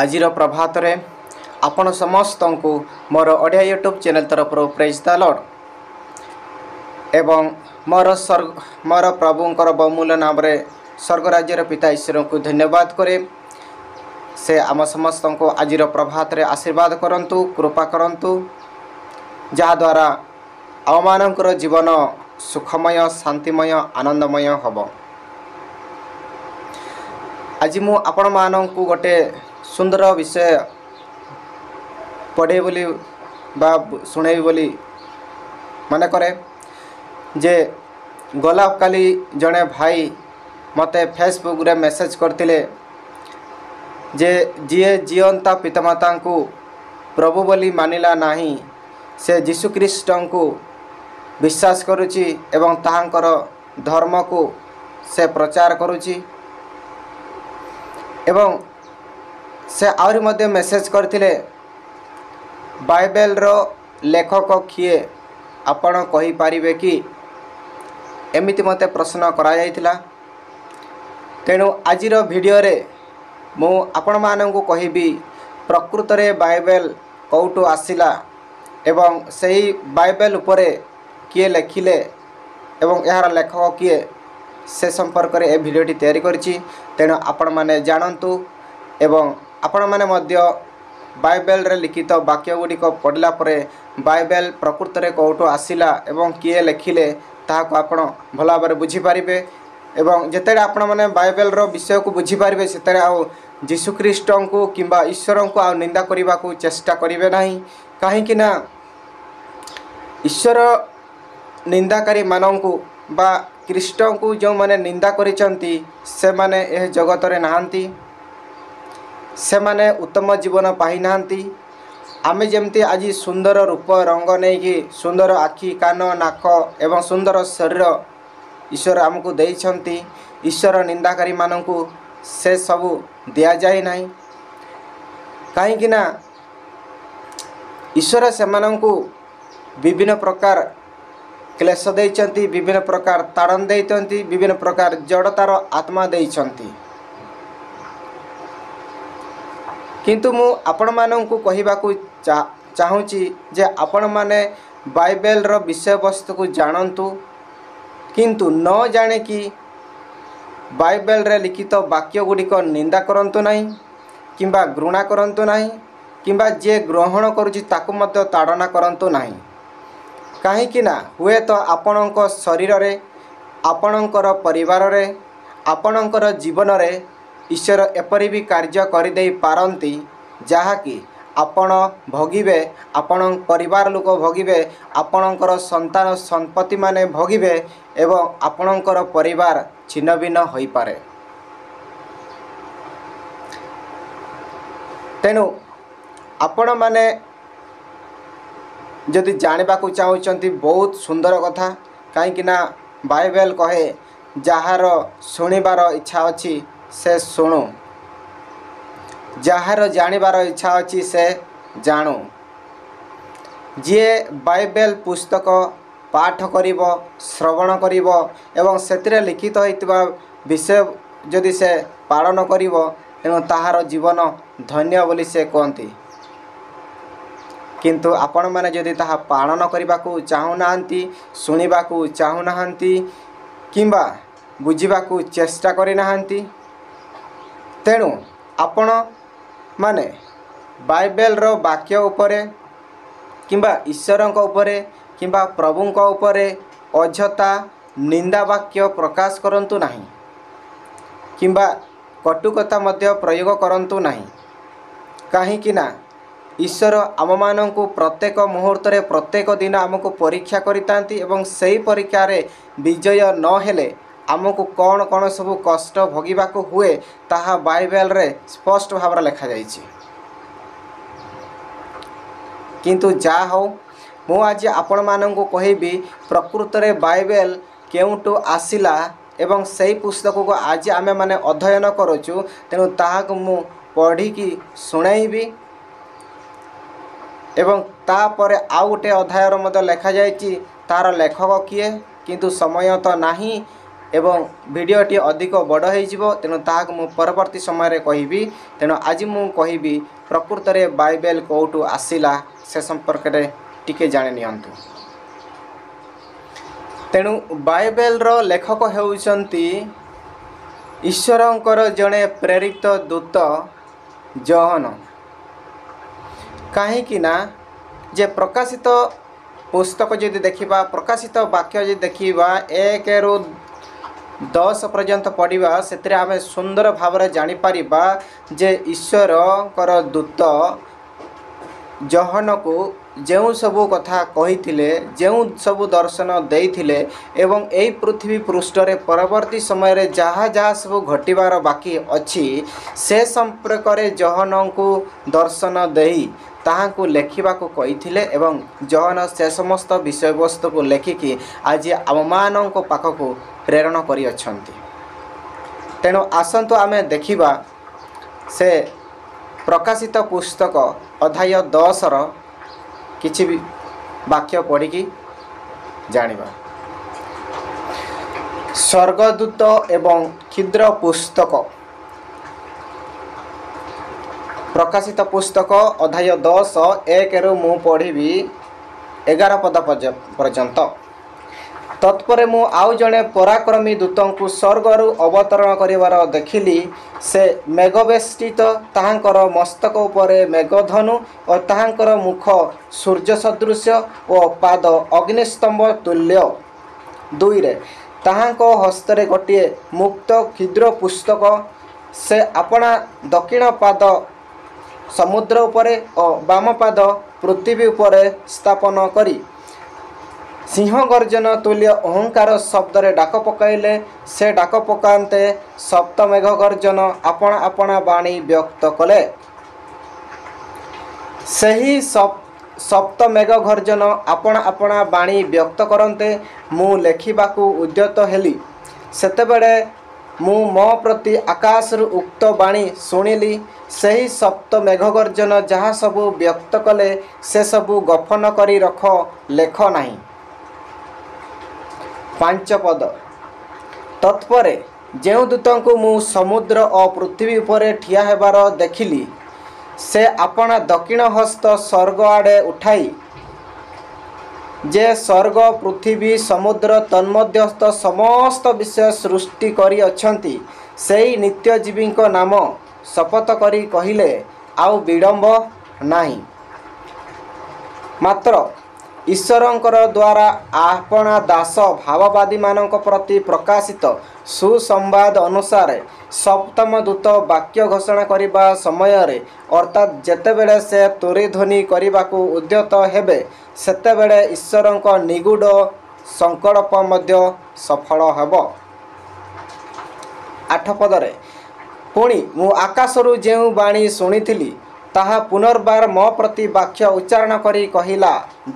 आजिर प्रभात रे आपण समस्त को मोर ओडिया यूट्यूब चैनल तरफ प्रेज द लॉर्ड एवं मोर प्रभुंकर बहुमूल्य नाम रे स्वर्ग राज्यर पिता ईश्वर को धन्यवाद करे। से आम समस्त को आजिर प्रभात रे आशीर्वाद करंतु, कृपा करंतु, जहा द्वारा आम मानकर जीवन सुखमय, शांतिमय, आनंदमय हब। आज मु आपण मानकु गोटे सुंदर विषय पढ़े बोली बा शुणे बोली मन करे जे गला काली जड़े भाई मते फेसबुक रे मेसेज करतिले जे जीए जीवंता पितामाता को प्रभु बोली मानिला नहीं से जीशु ख्रीष्ट को विश्वास करुची एवं ताहांकर धर्म को से प्रचार करुची एवं से आउरी मध्य मेसेज करथिले बाइबल रो लेखक किए आपण कहि पारिबे कि एमिति मते प्रश्न करा जायतिला। तेणु आजिर वीडियो रे मु आपण माननकु कहिबी प्रकृत रे बाइबल कोउटु आसिला एवं सही बाइबल उपरे किए लेखिले एवं यार लेखक किए से संपर्क रे ए वीडियोटी तैयारी करछि। तेणु आपण माने जानंतु एवं आपण माने मध्य बाइबल रे लिखित वाक्य गुड़िक पढ़ला परे बाइबल प्रकृत रे कोउटु आसिला एवं किए लेखिले ताहाको आपण भल भाव बुझी पारिबे एवं जेतेडे आपण माने बाइबल रो विषय को बुझी पारिबे सेतेडे आउ जीशु ख्रीष्ट को किंबा ईश्वर को आउ निंदा करिबा को चेष्टा करिवे नाही। काहे कि ना ईश्वर निंदाकारी माननकु बा ख्रीष्ट को जो माने निंदा करिसंती से माने एह जगत रे नाहंती, से माने उत्तम जीवन पाई नाहंती। आमे जेमती आज सुंदर रूप रंग नहीं कि सुंदर आखि कान नाक एवं सुंदर शरीर ईश्वर आमको देइछंती, ईश्वर निंदाकारी माननकु से सबु दिया जाए नहीं। काहे कि ना ईश्वर से माननकु विभिन्न प्रकार क्लेश देइछंती, विभिन्न प्रकार ताड़न देइछंती, विभिन्न प्रकार जड़तार आत्मा देइछंती। किंतु मु आपण माननकु कहिबाकु चाहूँची जे आपण माने बाइबल रो विषय वस्तु को जानंतु, किंतु न जाने कि बाइबल रे लिखित वाक्य गुड़िक निंदा करंतु नहीं किंबा घृणा करंतु नहीं किंबा जे ग्रहण करुची ताकु मध्य ताड़ना करंतु नहीं। काहे कि ना हुए तो आपणक शरीर रे, आपणकर परिवार रे, आपणकर जीवन रे ईश्वर एपरि भी कार्य करदे पारंती जहाँकि आपण भोगिबे, आपण परिवार लोक भोगिबे, आपणकर संतान संपत्ति माने भोगिबे एवं आपणकर परिवार छिन्न भिन्न होई पारे। तेणु आपण माने जदि जानवा को चाहूँगी बहुत सुंदर कथा। कहीं ना बाइबल कहे जार शुणिबार इच्छा अच्छी से शुणु, जार जानिबार इच्छा अच्छी से जानू। जी बाइबल पुस्तक पाठ करिबो, श्रवण करिबो एवं सेतिरे लिखित होइतिबा विषय जदि से पालन करिबो तेणु ताहार जीवन धन्य बोली से कहती। किंतु आपण माने जदि ताहा पालन करने को चाहूनाहांती, शुणिबा को चाहूनाहांती किंबा बुझिबा को चेष्टा करिनाहांती, तेणु आपण माने बाइबल रो वाक्य उपरे किंबा ईश्वरंक उपरे किंबा प्रभुंक उपरे अझता निंदा वाक्य प्रकाश करंतु नहीं किंबा कटुकथा मध्य प्रयोग करंतु नहीं। काहे कि ना ईश्वर आम माननकु प्रत्येक मुहूर्त रे प्रत्येक दिन आमको परीक्षा करितांती एवं सही परीक्षा रे विजय न हेले आमको कौन कौन सब कष्ट भोगिबा को हुए ताहा बाइबल रे स्पष्ट भाव लिखा जाइछि। किंतु जा हो मु आज आपण माननकु कहिबी प्रकृत रे बाइबल केउटु आसिला एवं सही पुस्तक को आज आमे माने अध्ययन करूछु। तेणु ताहाक मु पढ़ी की सुनाइबी एवं तापर आउ गोटे अध्यायर मध्य लिखा जाइछि तार लेखक किए, किंतु समय तो नाही एवं भिडियोटी अधिक बड़ हो तेणु ताहाक मु परवर्ती समय कहबी। तेणु आज मु कहबी प्रकृत में बाइबल कौटू आसिला से संपर्क में टिके जानि नियंतु। तेणु बाइबल रो लेखक हेउचंती ईश्वरंकर जड़े प्रेरित दूत जॉन। कहीं ना जे प्रकाशित पुस्तक जदि देखा प्रकाशित वाक्य जदि देखा 1 ରୁ 10 पर्यंत पढ़ा से आम सुंदर भाव जापर जे ईश्वरकर दूत जॉन को जो सबू कथा कही जो सबू दर्शन देइथिले एवं यही पृथ्वी पृष्ठरे परवर्ती समय रे जहाँ जहाँ सब घटवार बाकी अच्छी से संपर्क में जॉन को दर्शन देई ताहां लेखा कही एवं जॉन से समस्त विषय वस्तु को लेखिकी आज आम मान पाखक प्रेरण करी अछंती। तेणु आसंतु आमे देखिबा से प्रकाशित पुस्तक अध्याय 10 रो किछि भी वाक्य पढ़िकी जानिबा। स्वर्गदूत एवं क्षुद्र पुस्तक प्रकाशित पुस्तक अध्याय 10 1 ରୁ मु पढ़ी 11 पद पर्यंत। तत्पर मु आउ जड़े पराक्रमी दूत को स्वर्गरु अवतरण करिवार देखिली। से मेघवेष्टित ताहांकर मस्तक उपरे मेघधनु और ताहांकर मुख सूर्य सदृश और पाद अग्निस्तंभ तुल्य। 2 रे ताहांको हस्तरे गोटे मुक्त क्षुद्र पुस्तक। से अपना दक्षिण पाद समुद्र उपरे और बाम पाद पृथ्वी उपरे स्थापन करी सिंह गर्जन तुल्य अहंकार शब्द रे डाक पकाइले। से डाक पकाते सप्त मेघ गर्जन आपण आपण बाणी व्यक्त कले। सही सप्त मेघ गर्जन आपण आपण बाणी व्यक्त करते मु लेखिबाकू उद्यत हेली। सेतेबेले मु मो प्रति आकाश उक्त बाणी शुणिली। सही सप्त मेघ गर्जन जहाँ सबू व्यक्त कले से सबू गफन करी रख लेख नहीं। 5 पद। तत्परे जो दूत को मु समुद्र और पृथ्वी उपरे ठिया हेबार देखिली। से अपना दक्षिण हस्त स्वर्ग आड़े उठाई जे स्वर्ग पृथ्वी समुद्र तन्मध्यस्थ समस्त विषय सृष्टि करी अछंती सेई नित्यजीवी नाम शपथ करी कहिले आउ विडंब नाही। मात्र ईश्वरंकर द्वारा आपना दास भाववादी मानक प्रति प्रकाशित सुसंवाद अनुसार सप्तम दूत वाक्य घोषणा करिबा समय रे अर्थात जेतेबेले से तुरीध्वनि करिबाकू उद्यत हेबे सेतेबेले ईश्वरंक निगूढ़ संकल्प मध्य सफल हेब। 8 पदरे पुणी मु आकाशरू जेउ बाणी शुणिथिली ताहा पुनर्बार मो प्रति वाक्य उच्चारण करी कहिला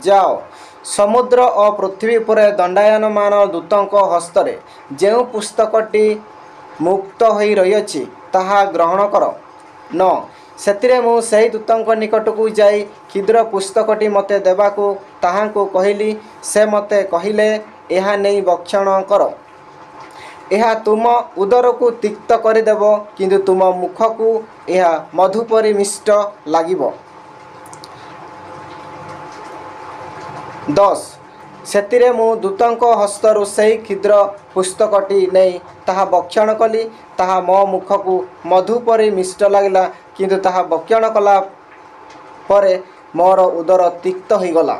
जाओ समुद्र और पृथ्वी पर दंडायमान दूतों हस्तरे जेउ पुस्तकटी मुक्त होई रही ताहा ग्रहण कर। 9 सेतिरे मु सही दूतों निकट को जाई क्षुद्र पुस्तकटी मते देबाकू ताहांको कहली। से मते कहिले एहा नहीं भक्षण कर। यह तुम उदर को तिक्त करदेव किंतु तुम मुख को यह मधुपरी मिष्ट लागिब। 10 सेतिरे मु दूतों हस्तरु सही क्षुद्र पुस्तकटी नहीं ताहा भक्षण कली। ताहा मो मुख को मधुपरी मिष्ट लगिला किंतु ताहा भक्षण कला परे मोर उदर तिक्त हो गला।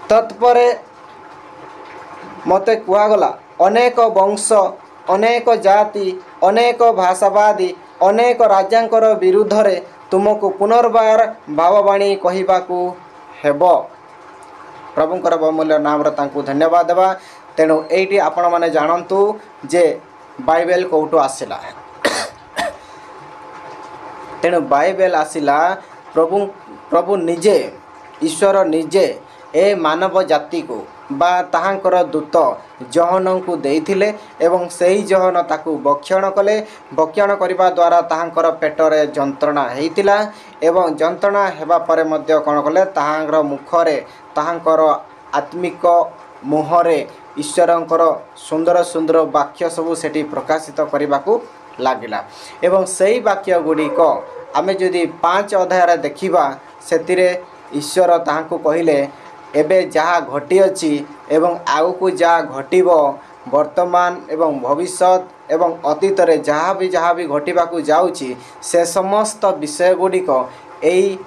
तत्परे मते कुआगला अनेक वंश अनेक जाति अनेक भाषावादी अनेक राजांकर विरुद्ध रे तुमको पुनर्बार भाववाणी कहिबाकू हेब। प्रभुंकर बहुमूल्य नाम तांकू धन्यवाद देवा। तेणु एटी आपण माने जानतु जे बाइबल कोठू आसिला। तेणु बाइबल आसिला प्रभु निजे ईश्वर निजे ए मानव जाति को बा ताहांकर दूत जहन को देइथिले एवं सही जहन ताकू भक्षण कले। भक्षण करिबा द्वारा ताहांकर पेटरे जंत्रणा हेइतिला एवं जंत्रणा हेबा परे मध्य कोन कले ताहांकर मुखरे ताहांकर आत्मिक मुहरे ईश्वरंकर सुंदर सुंदर वाक्य सबू सेठी प्रकाशित करने को लगिला एवं सही वाक्य गुड़िक आमे जदि 5 अध्याय देखिबा सेतिरे ईश्वर ताहाको कहिले एबे जहाँ घटी अछि एवं आगु जहाँ घटिबो वर्तमान एवं भविष्यत एवं अतीत रे जहाँ भी घटिबाकू जाउछि से समस्त विषय गुड़िक एई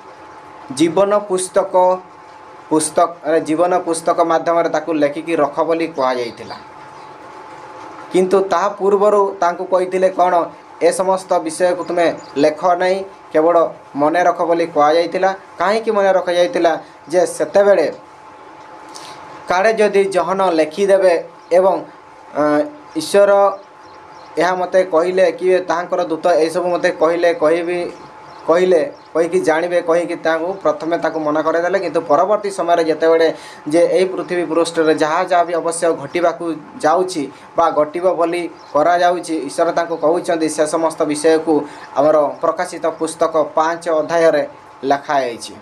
जीवन पुस्तक माध्यम ताकू लेखिकी रख बोली कहा जाइतिला किंतु ता पूर्वरु तांकू कहिथिले कोन ए समस्त विषय को तुम्हें लेख नहीं केवल मन रख बोली कहा जाइतिला काहेकि मन रख जाइतिला जे सेते बेले काड़े जदि जहन लेखिदेवे एवं ईश्वर यह मते कहले कि तांकर दूत ए सब मते कहले कहीकि जानवे कहीकि प्रथमे ताकू मना करदेले किंतु परवर्ती समय जेतेबेले जे एई पृथ्वी पृष्ठ जहाँ जहाँ भी अवश्य घटिबाकू जाउछि बा घटिबो बोली करा जाउछि ईश्वर तांको कहउछन्ति से समस्त विषय को आमर प्रकाशित पुस्तक 5 अध्याय रे लिखा आइछि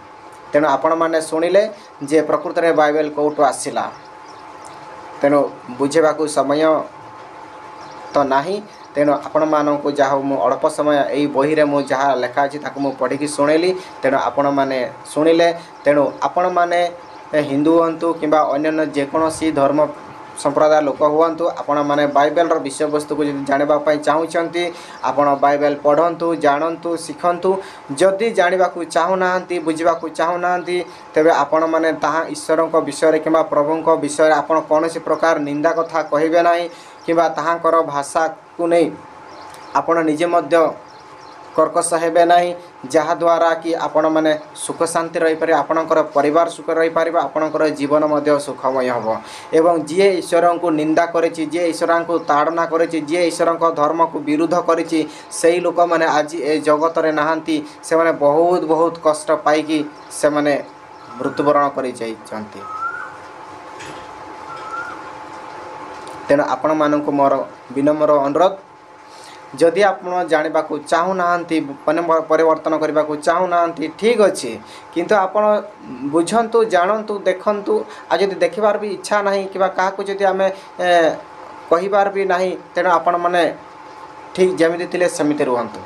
तेणु आपण माने सुनिले जे प्रकृत रे बाइबल कोठो आसिला तेणु बुझेबाकू समय तो नाही तेणु आपण मानक जहाँ मु अल्प समय यही बही रे मु जहाँ लेखा अछि ताकू मु पढ़िकी सुनेली तेणु आपण माने सुनिले तेणु आपण माने हिंदू हंतु किंबा अन्य जेकोसी धर्म संप्रदाय लोक हुअंतु आपण माने बाइबल रो विषय वस्तु को जदि जानिबा पई चाहुचंती आपण बाइबल पढ़ंतु जानंतु शिखंतु जदि जानिबा को चाहुनांती बुझिबा को चाहुनांती तबे आपण माने ताहा ईश्वरक विषय रे किंबा प्रभुक विषय रे आपण कोनोसी प्रकार निंदा कथा कहिबे नाही किंबा ताहाकर भाषा को नहीं आपण निजे मध्य कर्कश हेबे नाही जहा द्वारा कि आपण माने सुख शांति रही पारे आपणकर परिवार सुख रही पारिबा आपणकर जीवन मध्य सुखमय हबो एवं जे ईश्वर को निंदा करेछि जे ईश्वर को ताड़ना करेछि जे ईश्वर को धर्म को विरुद्ध करेछि सेही लोक माने आज ए जगत रे नाहंती से माने बहुत बहुत कष्ट पाइकी से माने मृत्युवरण करि जाइछंती तेणु आपण मानक मोर विनम्र अनुरोध जदि आप जानवा चाहूना परिवर्तन करने को चाहूना ठीक अच्छे किंतु आपण बुझंतु जानतु देखंतु आ जदि देखिबार भी इच्छा नहीं कि क्या जदि आम कहिबार भी नहीं तेणु आपण मैंने ठीक जमी थे सेमती रुहतु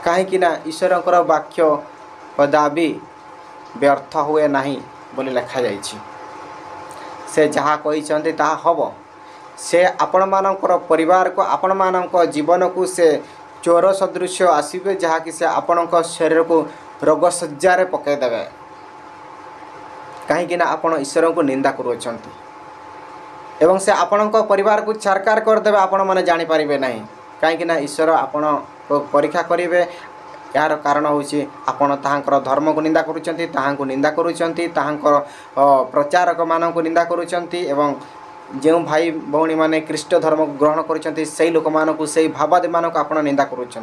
कहीं ईश्वरंकर वाक्य कदापि व्यर्थ हुए नहीं बोली लिखा जाइछि से जहाँ कही ताहा हम से आपण मानकर परिवार को आपण मानक जीवन को से चोर सदृश आसबे जहाँकि से आपण शरीर को रोग सज्जार पकईदेवे कहीं आपण ईश्वर को निंदा करुँच एवं से आपण परिवार को छारकार करदे आपण मैंने जानीपारे ना कहीं ईश्वर आपण परीक्षा करेंगे यार कारण हूँ आपण ताहांकर धर्म को निंदा करुँच ताहांको निंदा करुँच ताहांकर प्रचारक मान को निंदा करुँच एवं जो भाई भौणी माने ख्रीष्ट धर्म को ग्रहण करुँच से लोक मानक से भावादी मानक आपण निंदा करुँच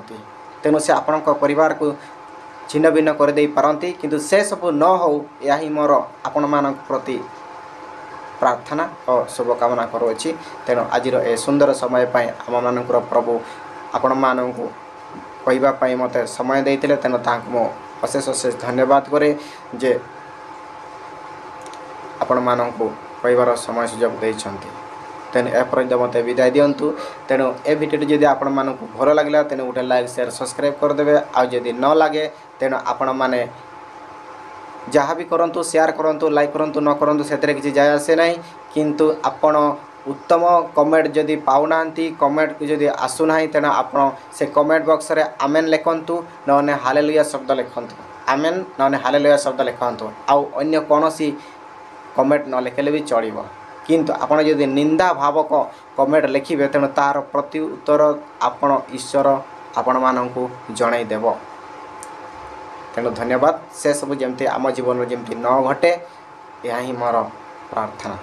तेणु से आपण परिवार को छिन्न भिन्न कर दे पारती किंतु से सब न हो या ही मोर आपण मानक प्रति प्रार्थना और शुभकामना करुँच तेणु आज ए सुंदर समय आम मानकर प्रभु आपण मानक कहवाई मत समय देते तेणु मु अशेष अशेष धन्यवाद करे जे आपण मानक कहबार समय सुजोग देइछन्ति तेणु एपर्यंत मत विदाय दिंतु तेणु ए भिडियो जदि आपण मानक भल लगे तेणु गोटे लाइक शेयर सब्सक्राइब करदे आदि न लगे तेणु आपण मैंने जहाँ भी करूँ शेयर करूँ लाइक करूँ न करूँ से किसी जाय आसे ना किंतु आपण उत्तम कमेंट जदि पाऊना कमेंट जदि आसुना तेणु आपण से कमेंट बॉक्स रे आमेन लिखंतु नने हालेलुया शब्द लिखंतु आमेन नने हालेलुया शब्द लिखंतु आउ अन्य कोनोसी कमेंट न लिखले भी चलिबो किंतु आपण जदि निंदा भावक कमेंट लिखिबे तेणु तार प्रति उत्तर आपण ईश्वर आपण माननकु जणाई देबो तेणु धन्यवाद से सब जमती आम जीवन में जमती न घटे यही मोर प्रार्थना।